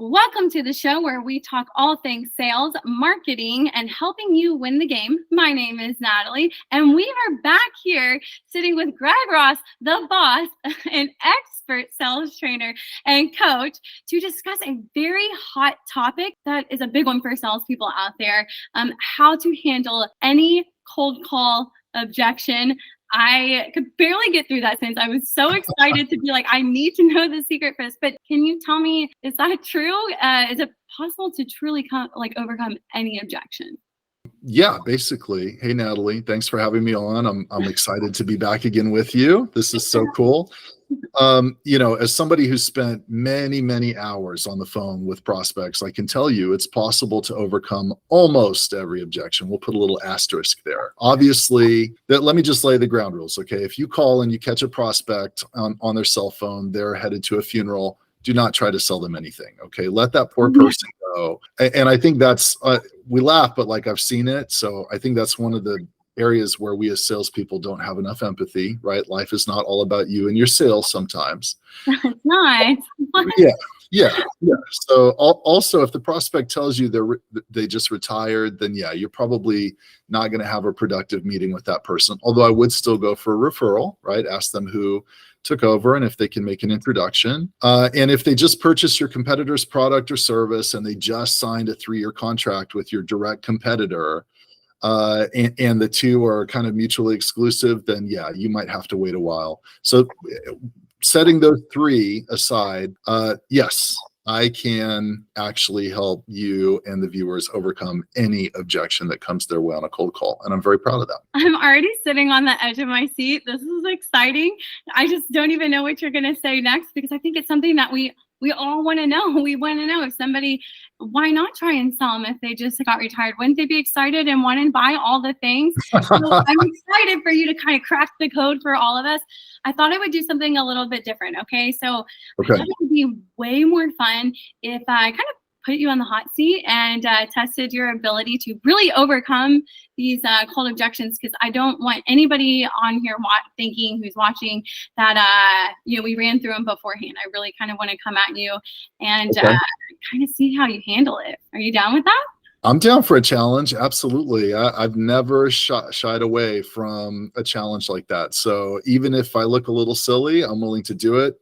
Welcome to the show where we talk all things sales, marketing, and helping you win the game. My name is Natalie, and we are back here sitting with Greg Ross, the boss, an expert sales trainer and coach, to discuss a very hot topic that is a big one for salespeople out there, how to handle any cold call objection. I could barely get through that sentence. I was so excited to be like, I need to know the secret for this. But can you tell me, is that true? Is it possible to truly overcome any objection? Yeah, basically. Hey, Natalie, thanks for having me on. I'm excited to be back again with you. This is so cool. As somebody who's spent many hours on the phone with prospects, I can tell you it's possible to overcome almost every objection. We'll put a little asterisk there. Obviously, let me just lay the ground rules, okay? If you call and you catch a prospect on their cell phone, they're headed to a funeral, do not try to sell them anything, okay? Let that poor person go. And I think that's, we laugh, but like I've seen it. So I think that's one of the areas where we as salespeople don't have enough empathy, right? Life is not all about you and your sales sometimes. It's not. Yeah. So also, if the prospect tells you they just retired, then yeah, you're probably not going to have a productive meeting with that person. Although I would still go for a referral, right? Ask them who took over and if they can make an introduction. And if they just purchased your competitor's product or service and they just signed a 3-year contract with your direct competitor, and the two are kind of mutually exclusive, then yeah, you might have to wait a while. So setting those three aside, yes, I can actually help you and the viewers overcome any objection that comes their way on a cold call. And I'm very proud of that. I'm already sitting on the edge of my seat. This is exciting. I just don't even know what you're going to say next, because I think it's something that we all want to know. We want to know if somebody, why not try and sell them if they just got retired? Wouldn't they be excited and want to buy all the things? So I'm excited for you to kind of crack the code for all of us. I thought I would do something a little bit different. Okay. So I thought it would be way more fun if I kind of put you on the hot seat and tested your ability to really overcome these cold objections, because I don't want anybody on here who's watching that we ran through them beforehand. I really kind of want to come at you and kind of see how you handle it. Are you down with that? I'm down for a challenge. Absolutely. I've never shied away from a challenge like that. So even if I look a little silly, I'm willing to do it.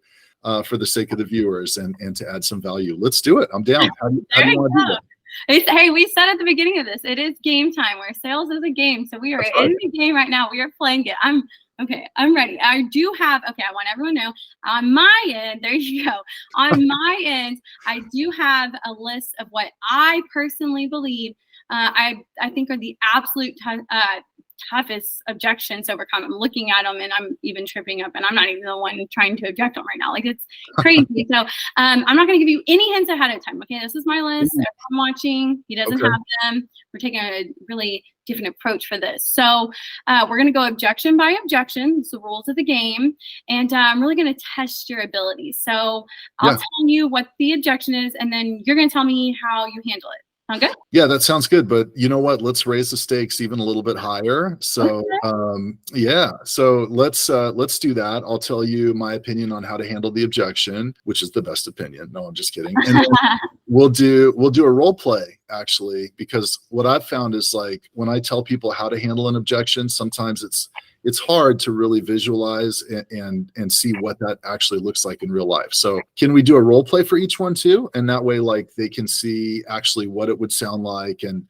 For the sake of the viewers and to add some value. Let's do it. I'm down. How do you want to do that? Hey, we said at the beginning of this, it is game time, where sales is a game. So we are in the game right now. We are playing it. I'm ready. I do have, I want everyone to know, on my end, there you go. On my end, I do have a list of what I personally believe I think are the absolute toughest objections to overcome. I'm looking at them and I'm even tripping up, and I'm not even the one trying to object them right now. Like, it's crazy. So I'm not going to give you any hints ahead of time. Okay, this is my list. I'm watching. He doesn't have them. We're taking a really different approach for this. So we're going to go objection by objection. It's the rules of the game. And I'm really going to test your abilities. So I'll tell you what the objection is, and then you're going to tell me how you handle it. Sound good? Yeah, that sounds good. But you know what? Let's raise the stakes even a little bit higher. So so let's do that. I'll tell you my opinion on how to handle the objection, which is the best opinion. No, I'm just kidding. And then we'll do a role play, actually, because what I've found is, like, when I tell people how to handle an objection, sometimes it's hard to really visualize and see what that actually looks like in real life. So can we do a role play for each one too? And that way, like, they can see actually what it would sound like. And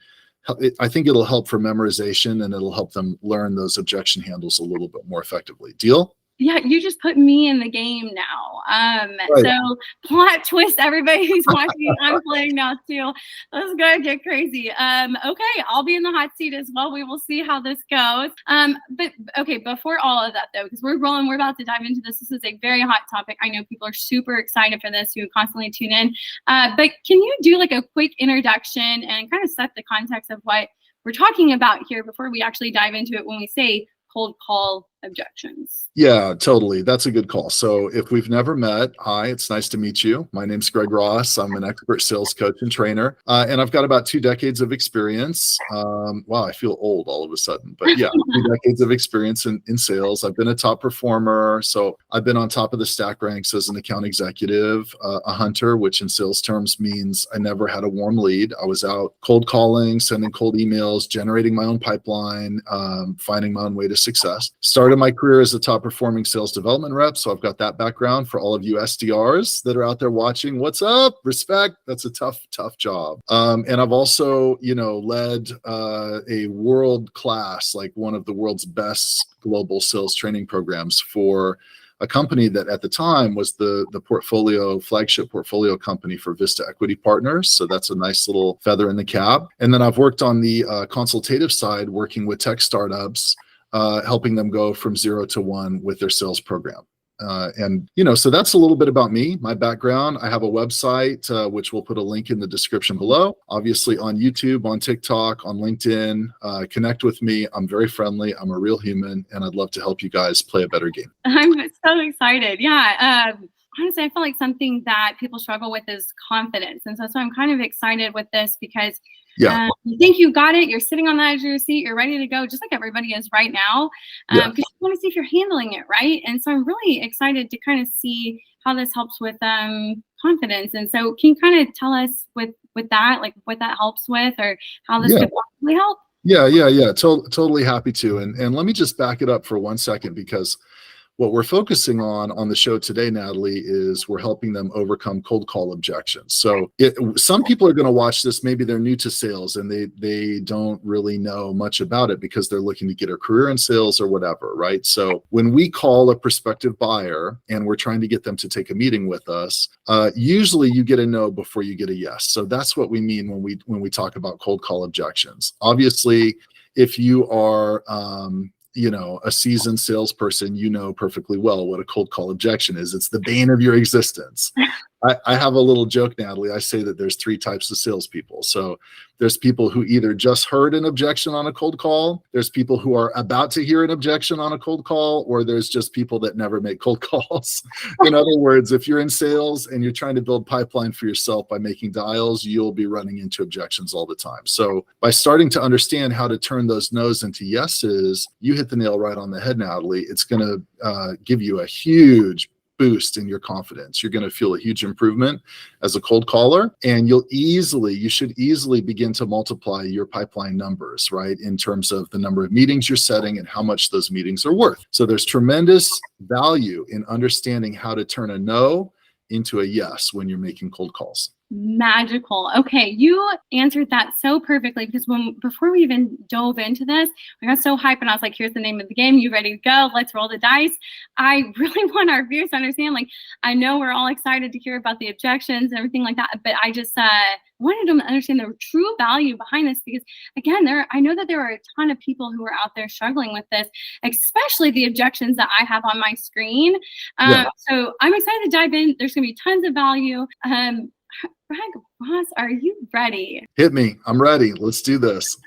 I think it'll help for memorization, and it'll help them learn those objection handles a little bit more effectively. Deal? Yeah, you just put me in the game now. So plot twist, everybody who's watching, I'm playing now too. Let's go get crazy. Okay, I'll be in the hot seat as well. We will see how this goes. But okay, before all of that though, because we're rolling, we're about to dive into this. This is a very hot topic. I know people are super excited for this who constantly tune in. But can you do like a quick introduction and kind of set the context of what we're talking about here before we actually dive into it when we say cold call objections? Yeah, totally. That's a good call. So if we've never met, hi, it's nice to meet you. My name's Greg Ross. I'm an expert sales coach and trainer, and I've got about 2 decades of experience. Wow, I feel old all of a sudden, but yeah, 2 decades of experience in sales. I've been a top performer. So I've been on top of the stack ranks as an account executive, a hunter, which in sales terms means I never had a warm lead. I was out cold calling, sending cold emails, generating my own pipeline, finding my own way to success. Started my career as a top performing sales development rep. So I've got that background. For all of you SDRs that are out there watching, what's up? Respect. That's a tough job. And I've also, led a world class, like one of the world's best global sales training programs for a company that at the time was the flagship portfolio company for Vista Equity Partners. So that's a nice little feather in the cap. And then I've worked on the consultative side, working with tech startups, helping them go from 0 to 1 with their sales program. So that's a little bit about me, my background. I have a website, which we'll put a link in the description below. Obviously on YouTube, on TikTok, on LinkedIn, connect with me. I'm very friendly. I'm a real human, and I'd love to help you guys play a better game. I'm so excited. Yeah. Honestly, I feel like something that people struggle with is confidence. And so I'm kind of excited with this because you think you got it. You're sitting on the edge of your seat. You're ready to go, just like everybody is right now, because you want to see if you're handling it right. And so I'm really excited to kind of see how this helps with confidence. And so can you kind of tell us with that, like what that helps with, or how this could possibly help? Yeah. Totally happy to. And let me just back it up for 1 second, because what we're focusing on the show today, Natalie, is we're helping them overcome cold call objections. So some people are going to watch this. Maybe they're new to sales and they don't really know much about it because they're looking to get a career in sales or whatever, right? So when we call a prospective buyer and we're trying to get them to take a meeting with us, usually you get a no before you get a yes. So that's what we mean when we talk about cold call objections. Obviously, if you are a seasoned salesperson, you know perfectly well what a cold call objection is. It's the bane of your existence. I have a little joke, Natalie. I say that there's 3 types of salespeople. So there's people who either just heard an objection on a cold call, there's people who are about to hear an objection on a cold call, or there's just people that never make cold calls. In other words, if you're in sales and you're trying to build pipeline for yourself by making dials, you'll be running into objections all the time. So by starting to understand how to turn those no's into yeses, you hit the nail right on the head, Natalie. It's going to give you a huge boost in your confidence. You're going to feel a huge improvement as a cold caller, and you should easily begin to multiply your pipeline numbers, right? In terms of the number of meetings you're setting and how much those meetings are worth. So there's tremendous value in understanding how to turn a no into a yes when you're making cold calls. Magical. Okay, you answered that so perfectly, because before we even dove into this, I got so hyped and I was like, here's the name of the game. You ready to go? Let's roll the dice. I really want our viewers to understand, like, I know we're all excited to hear about the objections and everything like that, but I just wanted them to understand the true value behind this, because again, I know that there are a ton of people who are out there struggling with this, especially the objections that I have on my screen. So I'm excited to dive in. There's going to be tons of value. Greg Ross, are you ready? Hit me. I'm ready. Let's do this.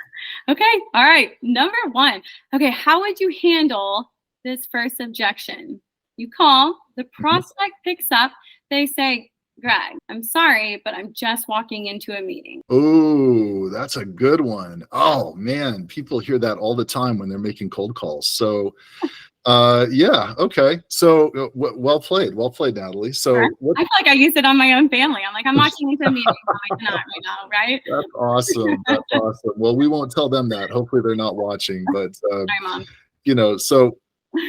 Okay. All right. Number 1. Okay. How would you handle this first objection? You call, the prospect picks up, they say, Greg, I'm sorry, but I'm just walking into a meeting. Oh, that's a good one. Oh, man. People hear that all the time when they're making cold calls. So okay. So well played, Natalie. So I feel like I use it on my own family. I'm like, I'm watching into a meeting. I cannot right now, right? That's awesome. Well, we won't tell them that. Hopefully they're not watching, but Sorry, Mom. So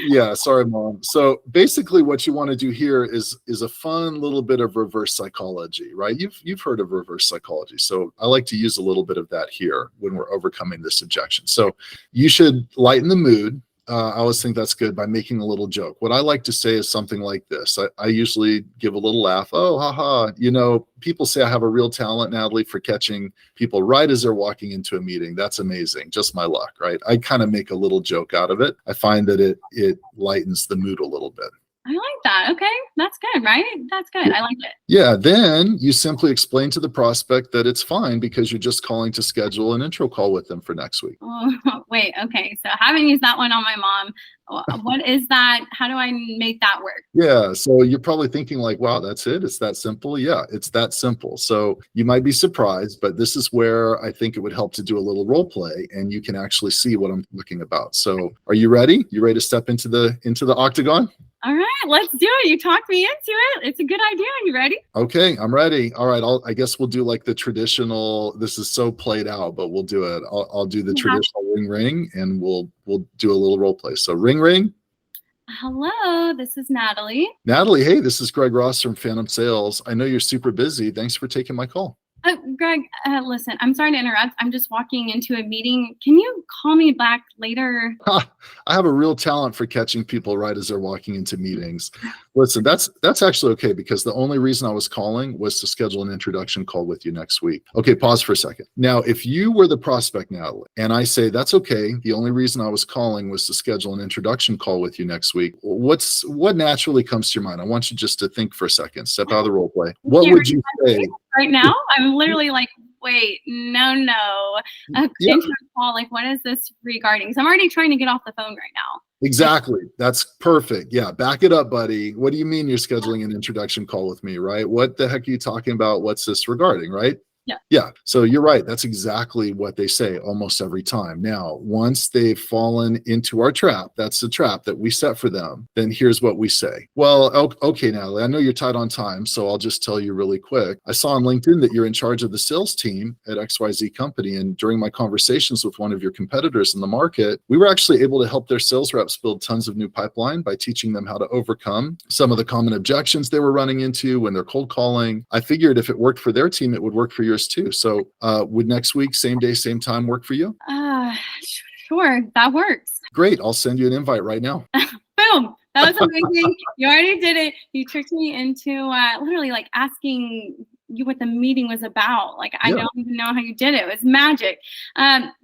yeah, sorry, Mom. So basically what you want to do here is a fun little bit of reverse psychology, right? You've heard of reverse psychology. So I like to use a little bit of that here when we're overcoming this objection. So you should lighten the mood. I always think that's good by making a little joke. What I like to say is something like this. I usually give a little laugh. Oh, haha. People say I have a real talent, Natalie, for catching people right as they're walking into a meeting. That's amazing. Just my luck, right? I kind of make a little joke out of it. I find that it lightens the mood a little bit. I like that. Okay. That's good, right? That's good. I like it. Yeah, then you simply explain to the prospect that it's fine because you're just calling to schedule an intro call with them for next week. Oh, wait. Okay. So I haven't used that one on my mom. What is that? How do I make that work? Yeah, so you're probably thinking like, wow, that's it? It's that simple? Yeah, it's that simple. So you might be surprised, but this is where I think it would help to do a little role play and you can actually see what I'm looking about. So are you ready? You ready to step into the octagon? All right, let's do it. You talked me into it. It's a good idea. You ready? Okay, I'm ready. All right, I guess we'll do like the traditional. This is so played out, but we'll do it. I'll do the traditional ring ring, and we'll do a little role play. So ring ring. Hello, this is Natalie. Natalie, hey, this is Greg Ross from Phantom Sales. I know you're super busy. Thanks for taking my call. Greg, listen, I'm sorry to interrupt. I'm just walking into a meeting. Can you call me back later? I have a real talent for catching people right as they're walking into meetings. Listen, that's actually okay because the only reason I was calling was to schedule an introduction call with you next week. Okay, pause for a second. Now, if you were the prospect, Natalie, and I say that's okay, the only reason I was calling was to schedule an introduction call with you next week, what naturally comes to your mind? I want you just to think for a second, step out of the role play. What would you say? Right now, I'm literally like, wait, no. Intro call, like, what is this regarding? So I'm already trying to get off the phone right now. Exactly. That's perfect. Yeah. Back it up, buddy. What do you mean you're scheduling an introduction call with me, right? What the heck are you talking about? What's this regarding, right? Yeah. Yeah. So you're right. That's exactly what they say almost every time. Now, once they've fallen into our trap, that's the trap that we set for them, then here's what we say. Well, okay, Natalie, I know you're tight on time, so I'll just tell you really quick. I saw on LinkedIn that you're in charge of the sales team at XYZ company. And during my conversations with one of your competitors in the market, we were actually able to help their sales reps build tons of new pipeline by teaching them how to overcome some of the common objections they were running into when they're cold calling. I figured if it worked for their team, it would work for yours too. So would next week, same day, same time work for you? Sure, that works. Great. I'll send you an invite right now. Boom. That was amazing. You already did it. You tricked me into literally like asking you what the meeting was about. Like, I don't even know how you did it. It was magic.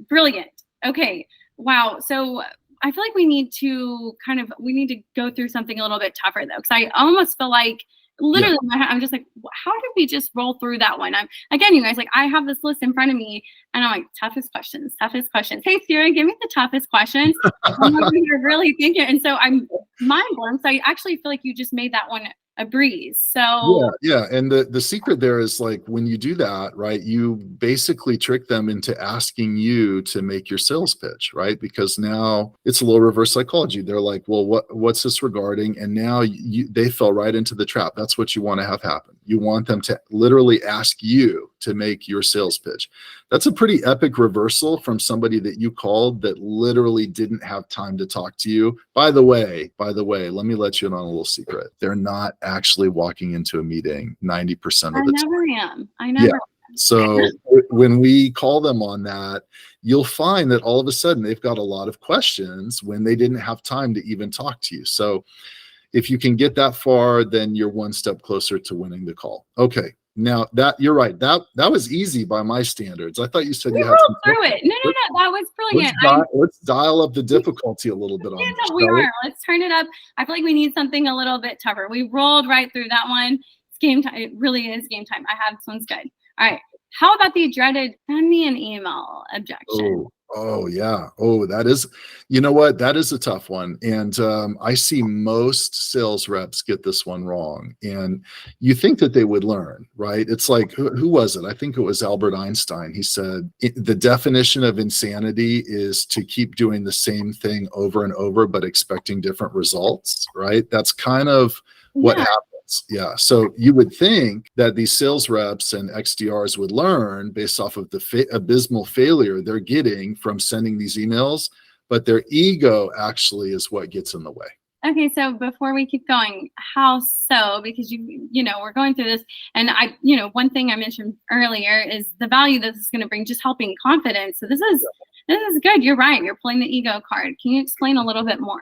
Brilliant. Okay. Wow. So I feel like we need to go through something a little bit tougher though. Cause I almost feel like literally I'm just like, how did we just roll through that one? Again, you guys, like I have this list in front of me and I'm like, toughest questions. Hey Siri, give me the toughest questions. I'm over here really thinking. And so I'm mind blown. So I actually feel like you just made that one a breeze. So yeah. And the secret there is like when you do that, right, you basically trick them into asking you to make your sales pitch, right? Because now it's a little reverse psychology. They're like, well, what's this regarding? And now they fell right into the trap. That's what you want to have happen. You want them to literally ask you to make your sales pitch. That's a pretty epic reversal from somebody that you called that literally didn't have time to talk to you. By the way, let me let you in on a little secret. They're not actually walking into a meeting 90% of the time. I never am. So when we call them on that, you'll find that all of a sudden they've got a lot of questions when they didn't have time to even talk to you. So if you can get that far, then you're one step closer to winning the call. Okay. Now that you're right, that was easy by my standards. I thought you said you had to through it. No, that was brilliant. Let's dial up the difficulty a little bit on this. We are. Let's turn it up. I feel like we need something a little bit tougher. We rolled right through that one. It's game time. It really is game time. This one's good. All right. How about the dreaded send me an email objection? Oh yeah. Oh, that is, you know what? That is a tough one. And I see most sales reps get this one wrong. And you think that they would learn, right? It's like, who was it? I think it was Albert Einstein. He said, the definition of insanity is to keep doing the same thing over and over, but expecting different results, right? That's kind of what happens. Yeah. So you would think that these sales reps and XDRs would learn based off of the abysmal failure they're getting from sending these emails, but their ego actually is what gets in the way. Okay. So before we keep going, how so? Because we're going through this and one thing I mentioned earlier is the value this is going to bring, just helping confidence. So this is good. You're right. You're playing the ego card. Can you explain a little bit more?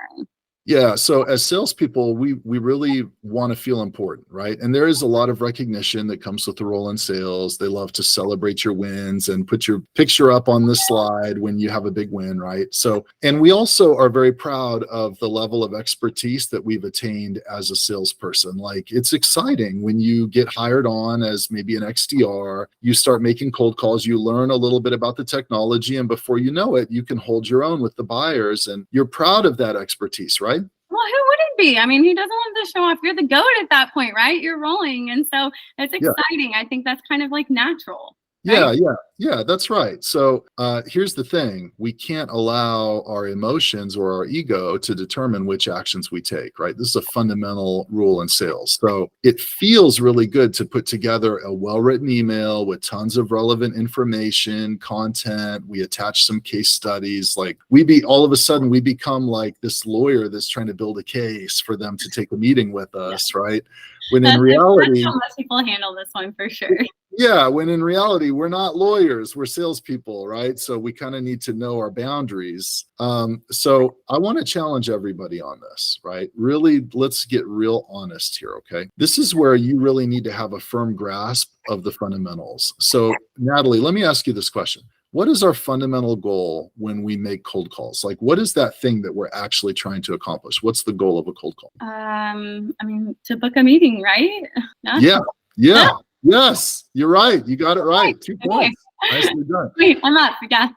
Yeah. So as salespeople, we really want to feel important, right? And there is a lot of recognition that comes with the role in sales. They love to celebrate your wins and put your picture up on the slide when you have a big win, right? So, and we also are very proud of the level of expertise that we've attained as a salesperson. Like, it's exciting when you get hired on as maybe an XDR, you start making cold calls, you learn a little bit about the technology, and before you know it, you can hold your own with the buyers, and you're proud of that expertise, right? Well, who wouldn't be? I mean, who doesn't want to show off? You're the GOAT at that point, right? You're rolling. And so it's Yeah. exciting. I think that's kind of like natural, Yeah, right? yeah, that's right. So here's the thing. We can't allow our emotions or our ego to determine which actions we take, right? This is a fundamental rule in sales. So it feels really good to put together a well-written email with tons of relevant information, content. We attach some case studies. Like, all of a sudden we become like this lawyer that's trying to build a case for them to take a meeting with us, right? When in That's reality, how most people handle this one for sure. yeah, when in reality, we're not lawyers, we're salespeople, right? So we kind of need to know our boundaries. So I want to challenge everybody on this, right? Really, let's get real honest here, okay? This is where you really need to have a firm grasp of the fundamentals. So, Natalie, let me ask you this question. What is our fundamental goal when we make cold calls? Like, what is that thing that we're actually trying to accomplish? What's the goal of a cold call? I mean, to book a meeting, right? Yeah. Yes, you're right. You got it right. 2 Okay. points. Nicely done. Wait, I'm up. Yeah.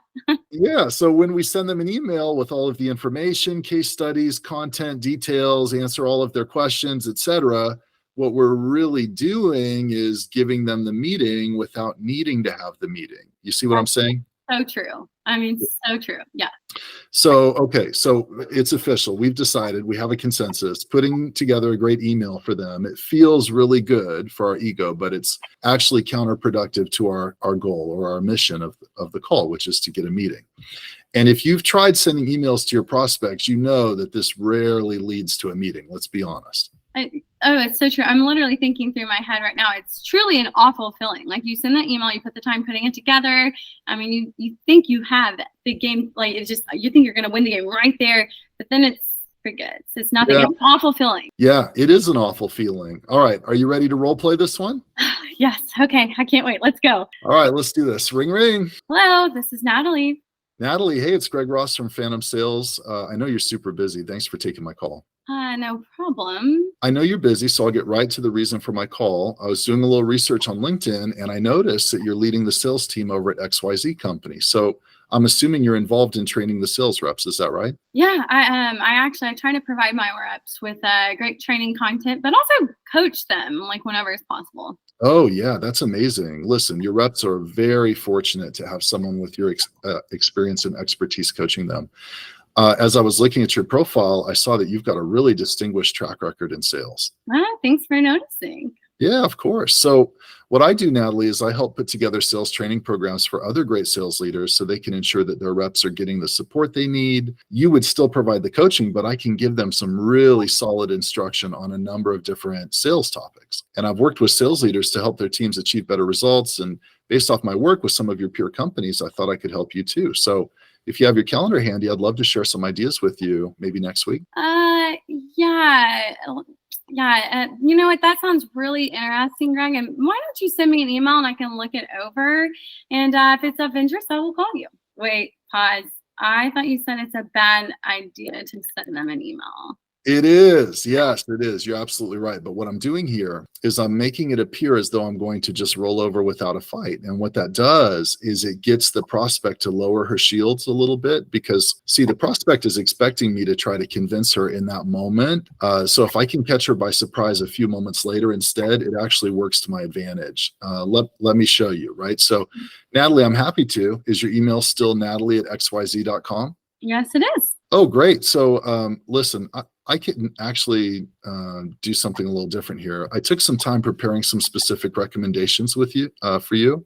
Yeah. So when we send them an email with all of the information, case studies, content, details, answer all of their questions, etc., what we're really doing is giving them the meeting without needing to have the meeting. You see what I'm saying? So true. I mean, so true. Yeah. So, okay, so it's official. We've decided, we have a consensus, putting together a great email for them. It feels really good for our ego, but it's actually counterproductive to our goal or our mission of the call, which is to get a meeting. And if you've tried sending emails to your prospects, you know that this rarely leads to a meeting. Let's be honest. It's so true. I'm literally thinking through my head right now. It's truly an awful feeling. Like, you send that email, you put the time putting it together. I mean, you think you have the game, like, it's just, you think you're going to win the game right there, but then it's crickets. It's nothing. Yeah. It's an awful feeling. Yeah, it is an awful feeling. All right. Are you ready to role play this one? Yes. Okay. I can't wait. Let's go. All right, let's do this. Ring, ring. Hello, this is Natalie. Natalie, hey, it's Greg Ross from Phantom Sales. I know you're super busy. Thanks for taking my call. No problem. I know you're busy, so I'll get right to the reason for my call. I was doing a little research on LinkedIn, and I noticed that you're leading the sales team over at XYZ company. So I'm assuming you're involved in training the sales reps. Is that right? Yeah, I try to provide my reps with great training content, but also coach them like whenever it's possible. Oh, yeah, that's amazing. Listen, your reps are very fortunate to have someone with your experience and expertise coaching them. As I was looking at your profile, I saw that you've got a really distinguished track record in sales. Thanks for noticing. Yeah, of course. So what I do, Natalie, is I help put together sales training programs for other great sales leaders so they can ensure that their reps are getting the support they need. You would still provide the coaching, but I can give them some really solid instruction on a number of different sales topics. And I've worked with sales leaders to help their teams achieve better results. And based off my work with some of your peer companies, I thought I could help you too. So if you have your calendar handy, I'd love to share some ideas with you maybe next week. Yeah. You know what? That sounds really interesting, Greg. And why don't you send me an email and I can look it over? And if it's of interest, I will call you. Wait, pause. I thought you said it's a bad idea to send them an email. It is. Yes, it is. You're absolutely right. But what I'm doing here is I'm making it appear as though I'm going to just roll over without a fight. And what that does is it gets the prospect to lower her shields a little bit because, see, the prospect is expecting me to try to convince her in that moment. So if I can catch her by surprise a few moments later instead, it actually works to my advantage. Let me show you, right? So, Natalie, I'm happy to. Is your email still natalie@xyz.com? Yes, it is. Oh, great. So listen, I can actually do something a little different here. I took some time preparing some specific recommendations with you for you.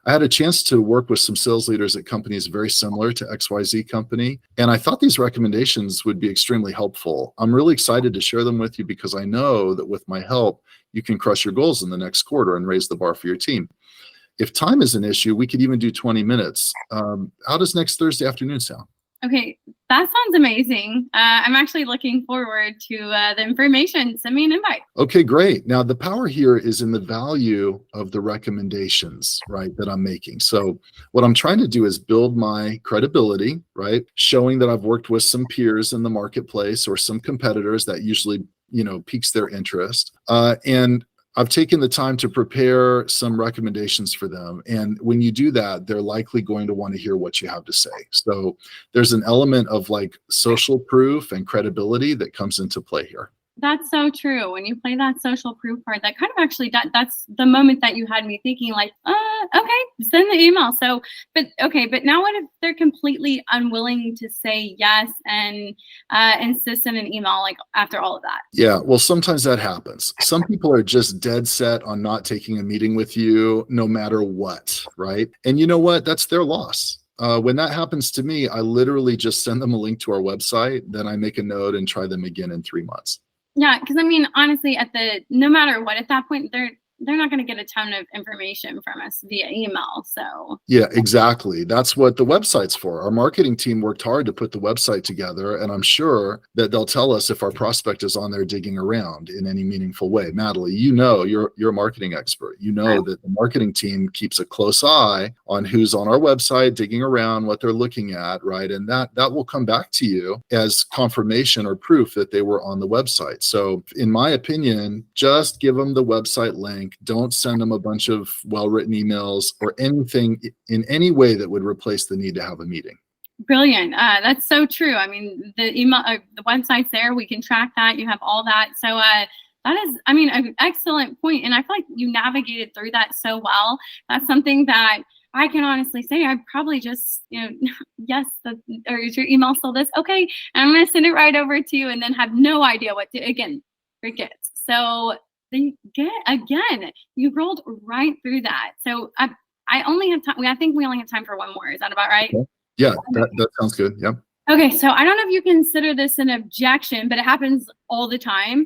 I had a chance to work with some sales leaders at companies very similar to XYZ company, and I thought these recommendations would be extremely helpful. I'm really excited to share them with you because I know that with my help, you can crush your goals in the next quarter and raise the bar for your team. If time is an issue, we could even do 20 minutes. How does next Thursday afternoon sound? Okay, that sounds amazing. I'm actually looking forward to the information. Send me an invite. Okay, great. Now, the power here is in the value of the recommendations, right, that I'm making. So, what I'm trying to do is build my credibility, right, showing that I've worked with some peers in the marketplace or some competitors that usually, piques their interest. And I've taken the time to prepare some recommendations for them. And when you do that, they're likely going to want to hear what you have to say. So, there's an element of like social proof and credibility that comes into play here. That's so true. When you play that social proof card, that kind of actually that's the moment that you had me thinking like, okay, send the email. So, but now what if they're completely unwilling to say yes and insist on an email like after all of that? Yeah, well, sometimes that happens. Some people are just dead set on not taking a meeting with you no matter what, right? And you know what? That's their loss. When that happens to me, I literally just send them a link to our website, then I make a note and try them again in 3 months. Yeah, because I mean, honestly, no matter what, at that point, they're not going to get a ton of information from us via email. So Yeah, exactly. That's what the website's for. Our marketing team worked hard to put the website together, and I'm sure that they'll tell us if our prospect is on there digging around in any meaningful way. Natalie, you're a marketing expert. You know that the marketing team keeps a close eye on who's on our website, digging around, what they're looking at, right? And that will come back to you as confirmation or proof that they were on the website. So in my opinion, just give them the website link. Don't send them a bunch of well-written emails or anything in any way that would replace the need to have a meeting. Brilliant. That's so true. I mean, the email, the website's there. We can track that. You have all that. So that is, I mean, an excellent point. And I feel like you navigated through that so well. That's something that I can honestly say I probably just, yes, or is your email still this? Okay. And I'm going to send it right over to you and then have no idea what to, again, crickets. So then you rolled right through that. So I only have time. I think we only have time for one more. Is that about right? Okay. Yeah, that sounds good. Yeah. Okay, so I don't know if you consider this an objection, but it happens all the time.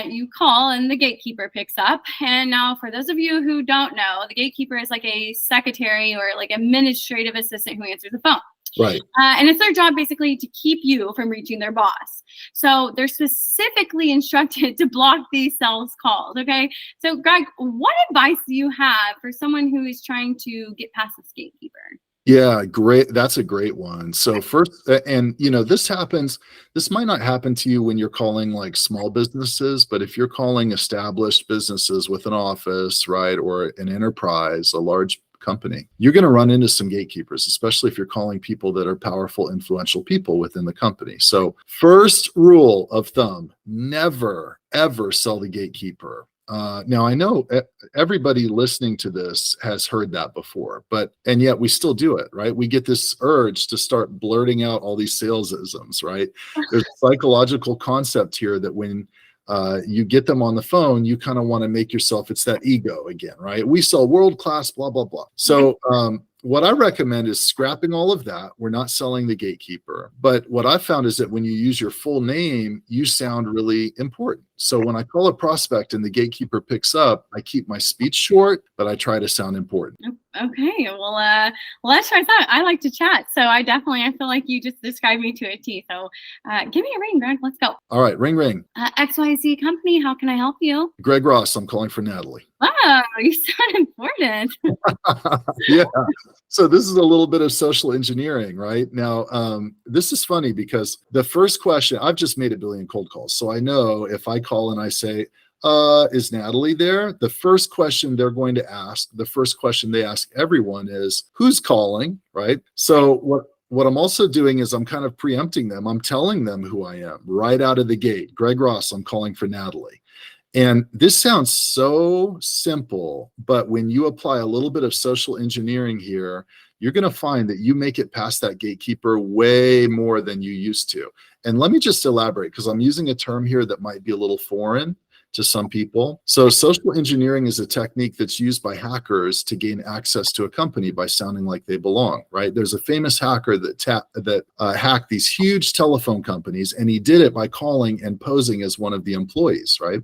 You call and the gatekeeper picks up. And now for those of you who don't know, the gatekeeper is like a secretary or like administrative assistant who answers the phone. Right. And it's their job basically to keep you from reaching their boss. So they're specifically instructed to block these sales calls. Okay. So Greg, what advice do you have for someone who is trying to get past this gatekeeper? Yeah, great. That's a great one. So first, and this might not happen to you when you're calling like small businesses, but if you're calling established businesses with an office, right, or an enterprise, a large company, you're going to run into some gatekeepers, especially if you're calling people that are powerful, influential people within the company. So first rule of thumb, never, ever sell the gatekeeper. Now I know everybody listening to this has heard that before, and yet we still do it, right? We get this urge to start blurting out all these salesisms, right? There's a psychological concept here that when you get them on the phone, you kind of want to make yourself, it's that ego again, right? We sell world-class, blah, blah, blah. So what I recommend is scrapping all of that. We're not selling the gatekeeper. But what I found is that when you use your full name, you sound really important. So when I call a prospect and the gatekeeper picks up, I keep my speech short, but I try to sound important. Okay, well, let's try that. I like to chat, so I feel like you just described me to a T. So give me a ring, Greg. Let's go. All right, ring, ring. XYZ Company, how can I help you? Greg Ross, I'm calling for Natalie. Oh, you sound important. Yeah. So this is a little bit of social engineering, right? Now, this is funny because the first question, I've just made a billion cold calls. So I know if I call and I say, is Natalie there? The first question they're going to ask, the first question they ask everyone is, who's calling, right? So what I'm also doing is I'm kind of preempting them. I'm telling them who I am right out of the gate. Greg Ross, I'm calling for Natalie. And this sounds so simple, but when you apply a little bit of social engineering here, you're going to find that you make it past that gatekeeper way more than you used to. And let me just elaborate, because I'm using a term here that might be a little foreign to some people. So social engineering is a technique that's used by hackers to gain access to a company by sounding like they belong, right? There's a famous hacker that hacked these huge telephone companies, and he did it by calling and posing as one of the employees, right?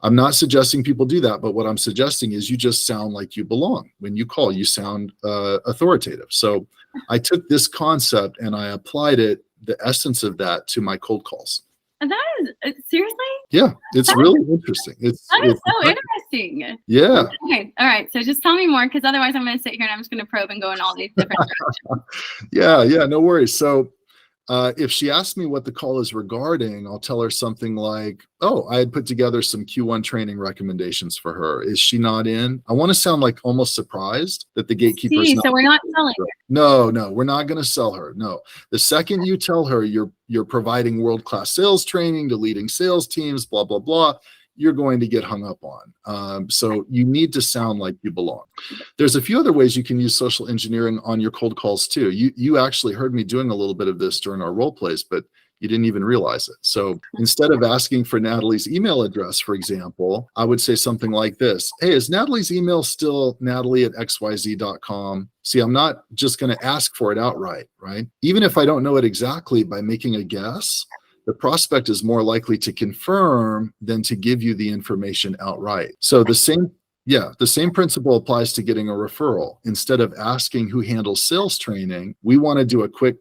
I'm not suggesting people do that, but what I'm suggesting is you just sound like you belong. When you call, you sound authoritative. So I took this concept and I applied it, the essence of that, to my cold calls. And that is seriously? Yeah, it's really interesting. That is so interesting. Yeah. Okay. All right. So just tell me more, because otherwise I'm going to sit here and I'm just going to probe and go in all these different directions. Yeah, no worries. So if she asks me what the call is regarding, I'll tell her something like, oh, I had put together some Q1 training recommendations for her. Is she not in? I want to sound like almost surprised that the gatekeeper's not. So we're not selling her. No, we're not going to sell her. No. The second you tell her you're providing world-class sales training to leading sales teams, blah, blah, blah, you're going to get hung up on. So you need to sound like you belong. There's a few other ways you can use social engineering on your cold calls too. You actually heard me doing a little bit of this during our role plays, but you didn't even realize it. So instead of asking for Natalie's email address, for example, I would say something like this. Hey, is Natalie's email still natalie@xyz.com? See, I'm not just going to ask for it outright, right? Even if I don't know it exactly, by making a guess, the prospect is more likely to confirm than to give you the information outright. So the same principle applies to getting a referral. Instead of asking who handles sales training, we want to do a quick,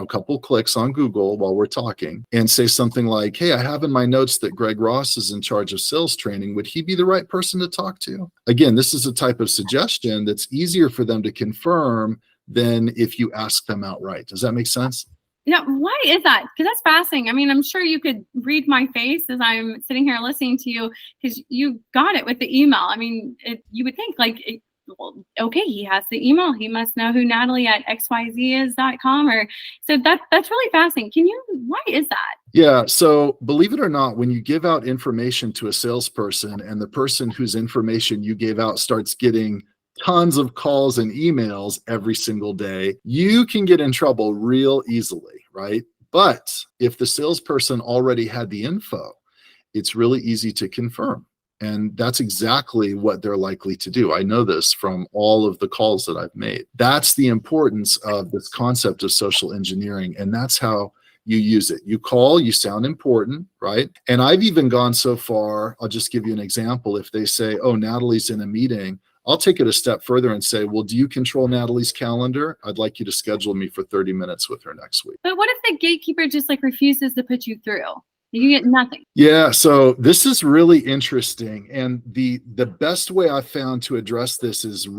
couple clicks on Google while we're talking and say something like, hey, I have in my notes that Greg Ross is in charge of sales training. Would he be the right person to talk to? Again, this is a type of suggestion that's easier for them to confirm than if you ask them outright. Does that make sense? Yeah, why is that? Because that's fascinating. I mean, I'm sure you could read my face as I'm sitting here listening to you, because you got it with the email. I mean, you would think well, okay, he has the email. He must know who Natalie@xyz.com. So that's really fascinating. Why is that? Yeah. So believe it or not, when you give out information to a salesperson and the person whose information you gave out starts getting tons of calls and emails every single day, you can get in trouble real easily, right? But if the salesperson already had the info, it's really easy to confirm. And that's exactly what they're likely to do. I know this from all of the calls that I've made. That's the importance of this concept of social engineering. And that's how you use it. You call, you sound important, right? And I've even gone so far, I'll just give you an example. If they say, oh, Natalie's in a meeting, I'll take it a step further and say, well, do you control Natalie's calendar? I'd like you to schedule me for 30 minutes with her next week. But what if the gatekeeper just refuses to put you through? You get nothing. Yeah, so this is really interesting. And the best way I've found to address this is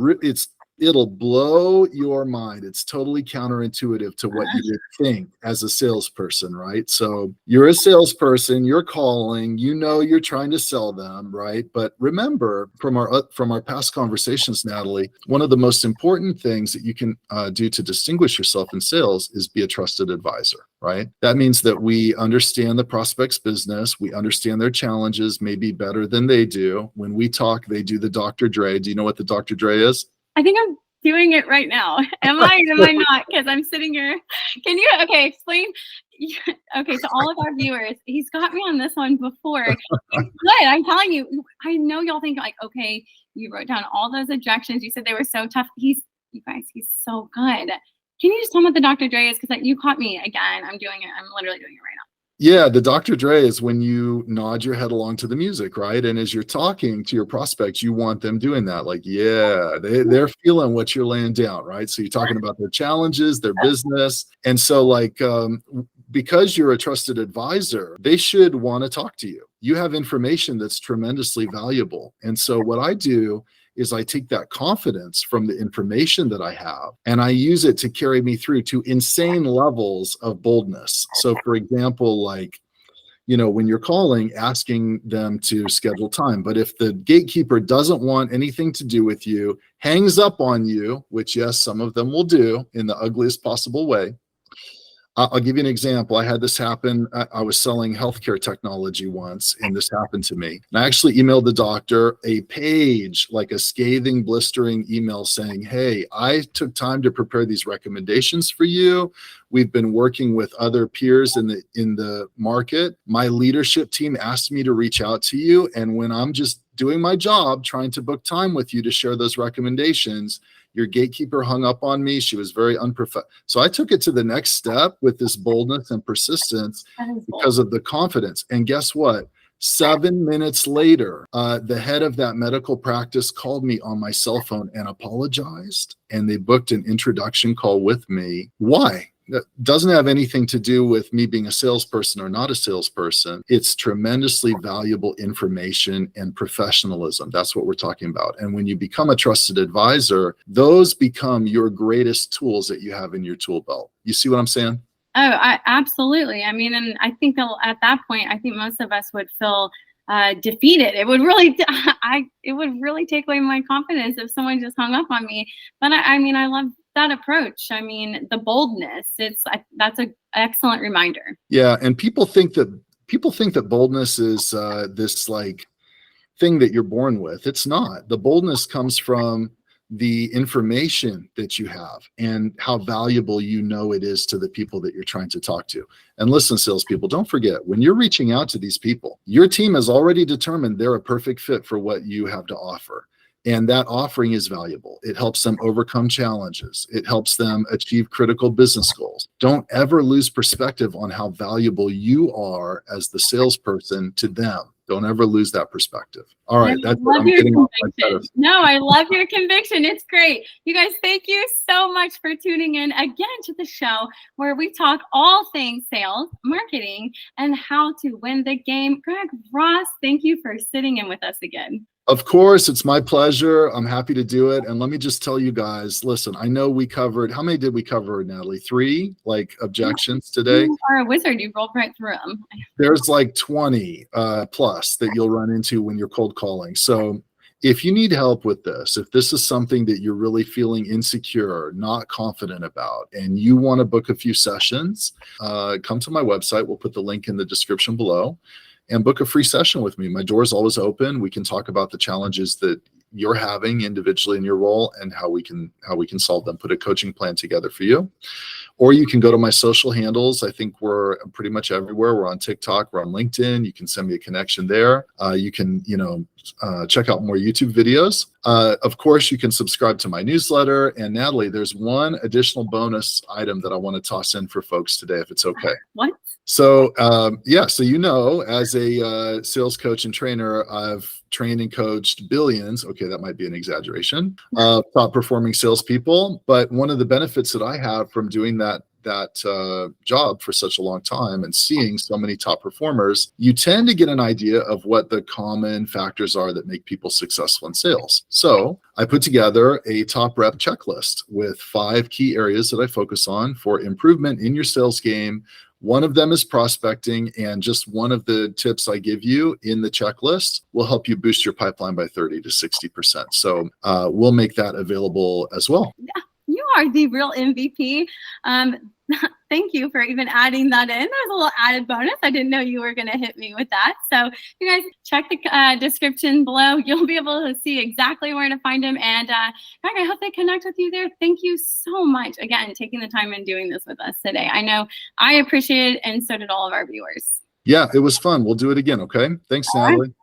it'll blow your mind. It's totally counterintuitive to what you would think as a salesperson, right? So you're a salesperson, you're calling, you're trying to sell them, right? But remember from our past conversations, Natalie, one of the most important things that you can do to distinguish yourself in sales is be a trusted advisor, right? That means that we understand the prospect's business, we understand their challenges maybe better than they do. When we talk, they do the Dr. Dre. Do you know what the Dr. Dre is? I think I'm doing it right now. Am I not? Because I'm sitting here. Can you, explain? Okay, to all of our viewers, he's got me on this one before. It's good. I'm telling you, I know y'all think okay, you wrote down all those objections. You said they were so tough. You guys, he's so good. Can you just tell me what the Dr. Dre is? Because you caught me again. I'm doing it. I'm literally doing it right now. Yeah, the Dr. Dre is when you nod your head along to the music, right? And as you're talking to your prospects, you want them doing that. They're feeling what you're laying down, right? So you're talking about their challenges, their business. And so because you're a trusted advisor, they should want to talk to you. You have information that's tremendously valuable. And so what I do is I take that confidence from the information that I have and I use it to carry me through to insane levels of boldness. So for example, when you're calling, asking them to schedule time. But if the gatekeeper doesn't want anything to do with you, hangs up on you, which yes, some of them will do in the ugliest possible way. I'll give you an example. I had this happen. I was selling healthcare technology once, and this happened to me. And I actually emailed the doctor a page, like a scathing, blistering email saying, hey, I took time to prepare these recommendations for you. We've been working with other peers in the market. My leadership team asked me to reach out to you. And when I'm just doing my job, trying to book time with you to share those recommendations, your gatekeeper hung up on me. She was very unprofessional. So I took it to the next step with this boldness and persistence because of the confidence. And guess what? 7 minutes later, the head of that medical practice called me on my cell phone and apologized, and they booked an introduction call with me. Why? That doesn't have anything to do with me being a salesperson or not a salesperson. It's tremendously valuable information and professionalism. That's what we're talking about. And when you become a trusted advisor, those become your greatest tools that you have in your tool belt. You see what I'm saying? Oh, absolutely. I mean, and I think at that point, I think most of us would feel defeated. It would really, it would really take away my confidence if someone just hung up on me. But I mean, I love that approach. I mean, the boldness. That's an excellent reminder. Yeah, and people think that boldness is this like thing that you're born with. It's not. The boldness comes from the information that you have and how valuable you know it is to the people that you're trying to talk to. And listen, salespeople, don't forget, when you're reaching out to these people, your team has already determined they're a perfect fit for what you have to offer. And that offering is valuable. It helps them overcome challenges. It helps them achieve critical business goals. Don't ever lose perspective on how valuable you are as the salesperson to them. Don't ever lose that perspective. All right. That's what I'm getting off my pedestal. No, I love your conviction. It's great. You guys, thank you so much for tuning in again to the show where we talk all things sales, marketing, and how to win the game. Greg Ross, thank you for sitting in with us again. Of course, it's my pleasure. I'm happy to do it. And let me just tell you guys, listen, I know we covered, how many did we cover, Natalie? 3 objections today? You are a wizard. You rolled right through them. There's like 20 plus that you'll run into when you're cold calling. So if you need help with this, if this is something that you're really feeling insecure, not confident about, and you want to book a few sessions, come to my website. We'll put the link in the description below. And book a free session with me. My door is always open. We can talk about the challenges that you're having individually in your role and how we can solve them, put a coaching plan together for you. Or you can go to my social handles. I think we're pretty much everywhere. We're on TikTok, we're on LinkedIn. You can send me a connection there. You can, check out more YouTube videos. Of course, you can subscribe to my newsletter. And Natalie, there's one additional bonus item that I want to toss in for folks today, if it's okay. What? So, as a sales coach and trainer, I've trained and coached billions. Okay, that might be an exaggeration. Top performing salespeople. But one of the benefits that I have from doing that job for such a long time and seeing so many top performers, you tend to get an idea of what the common factors are that make people successful in sales. So I put together a top rep checklist with 5 key areas that I focus on for improvement in your sales game. One of them is prospecting, and just one of the tips I give you in the checklist will help you boost your pipeline by 30 to 60%. So we'll make that available as well. Yeah, you are the real MVP. Thank you for even adding that in. There's a little added bonus. I didn't know you were going to hit me with that. So you guys check the description below. You'll be able to see exactly where to find him. And Greg, I hope they connect with you there. Thank you so much, again, taking the time and doing this with us today. I know I appreciate it, and so did all of our viewers. Yeah, it was fun. We'll do it again, okay? Thanks, Natalie.